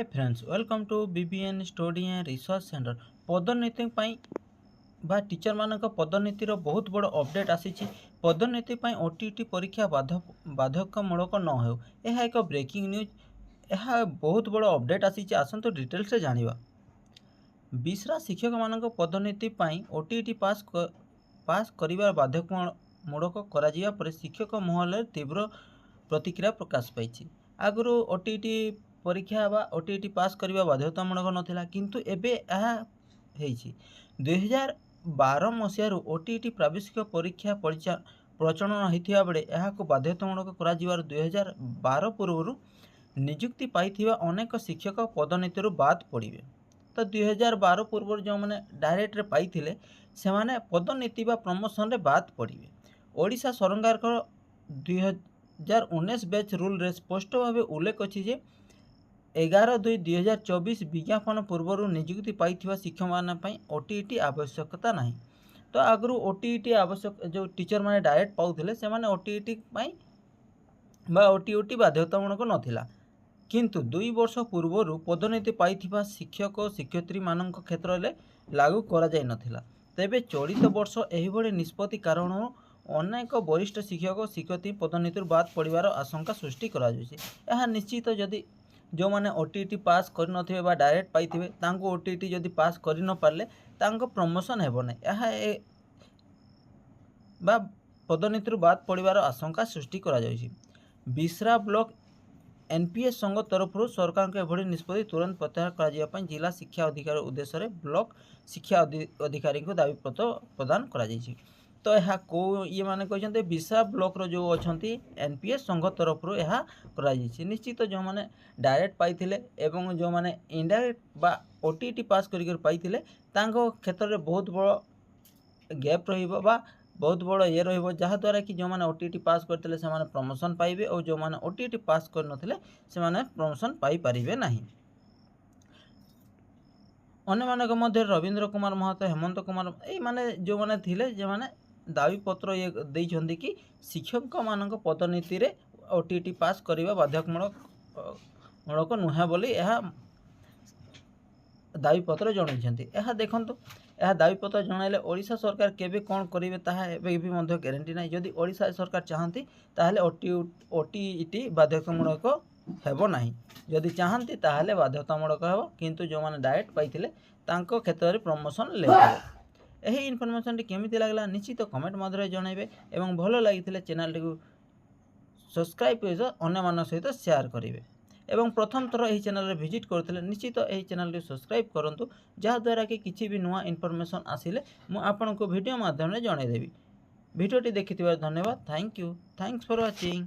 Hi friends welcome to BBN study and research centre पदोन्नति बा teacher मानक पदोन्नतिर बहुत बड़ अपडेट आसी पदोन्नति ओटीटी परीक्षा बाधकमूलक न हो यह एक ब्रेकिंग न्यूज यह बहुत बड़ अपडेट आसी आसतु डिटेल से जानिबा। बिश्रा शिक्षक मानक पदोन्नति ओटीटी पास करिवार बाधकमूलक करा जिया पर शिक्षक महल तीव्र प्रतिक्रिया प्रकाश पाई। आगु ओटीटी परीक्षा बा ओटीटी पास करने बाध्यतामूलक नाला किंतु एबे यह 2012 मसीह ओटीटी प्रावेशिक परीक्षा प्रचलन होता बेले यह बाध्यतामूलक कर 2012 पूर्व निजुक्ति पाई अनेक शिक्षक पदोन्नति बाद पड़े। तो 2012 पूर्व जो मैंने डायरेक्ट पाई से माने पदोन्नति बा प्रमोशन रे बाद पड़े। ओडिशा सरकार को 2019 बैच रूल रे स्पष्ट भाव उल्लेख अच्छी 11/2/2024 विज्ञापन पूर्व निजुक्ति पाई शिक्षक मान ओटीटी आवश्यकता नहीं। तो आगु ओटीटी आवश्यक जो टीचर माने डायरेक्ट पाउले से माने ओटीटी बा ओटीटी बाध्यतामूलक नाला किंतु 2 वर्ष पूर्व पदोन्नति पाई शिक्षक और शिक्षयित्री मान क्षेत्र में लागू करा जाय नथिला। तेबे चलित वर्ष एहिभଳି निष्पत्ति कारण अनेक वरिष्ठ शिक्षक और शिक्षयित्री पदोन्नति बाद पड़ार आशंका सृष्टि करा जायछि। यह निश्चित जदि जो मैंने ओटीटी पास कर नथिबे बा डायरेक्ट पाई तांको ओटीटी जदि पास कर न पारले तांको प्रमोशन हेबो नै यह बा पदोन्नति बाद पड़ार आशंका सृष्टि करा जायछि। बिश्रा ब्लॉक एनपीएस संघ तरफ सरकार के एभଳି निष्पत्ति तुरंत प्रत्याहार करा जिया पई जिला शिक्षा अधिकारी उद्देश्य ब्लॉक शिक्षा अधिकारी को दाबीपत्र प्रदान करा जायछि। तो यह को ये माने कहते बिश्रा ब्लॉक रो जो अच्छा एनपीएस संघ तरफ यह करा निश्चित जो मैंने डायरेक्ट पाई एवं जो मैंने इनडायरेक्ट बा ओटीटी पास कर पाई क्षेत्र में बहुत बड़ गैप रहिबो बा बहुत बड़ ये रहा कि जो मैंने ओटीटी पास करते से माने प्रमोशन पाइबे और जो मैंने ओटीटी पास कर नथिले से माने प्रमोशन पाई पारिबे नहीं। अन्य मानक मध्य रवींद्र कुमार महतो हेमंत कुमार ये माने जो मैंने थिले जो मैंने दाबीपत्र ये देइछन्ति कि शिक्षक मानक पदोन्नति रे ओटीटी पास करवा बाध्यतामूलक नुहे बोली यह दाबीपत्र जनइछन्ति। यह देखंतु यह दाबीपत्र जणाइले ओडिशा सरकार केबे कोन करिवे ताहा एबे भी मध्य ग्यारंटी नाही। जदि ओडिशा सरकार चाहंती ताहले ओटीटी बाध्यतामूलक हेबो नाही, जदि चाहंती ताहले बाध्यतामूलक हेबो किंतु जो माने डायरेक्ट पाइथिले तांको क्षेत्र रे प्रमोशन लेबो। यही इनफॉरमेशन केमिति लागला निश्चित कमेंट माध्यम जनइबे एवं भलो लागिथिले चैनल टी सब्सक्राइब कर अन्य मान सहित शेयर करेंगे एवं प्रथम थर यही चैनल रे विजिट करथिले निश्चित यही चैनल टी सब्सक्राइब करंतु जहाँद्वारा कि किसी भी नुआ इनफॉरमेशन आसिले मु आपन को वीडियो माध्यम रे जणाइदेबी। वीडियोटी देखिथिबार धन्यवाद। Thank you. Thanks for watching.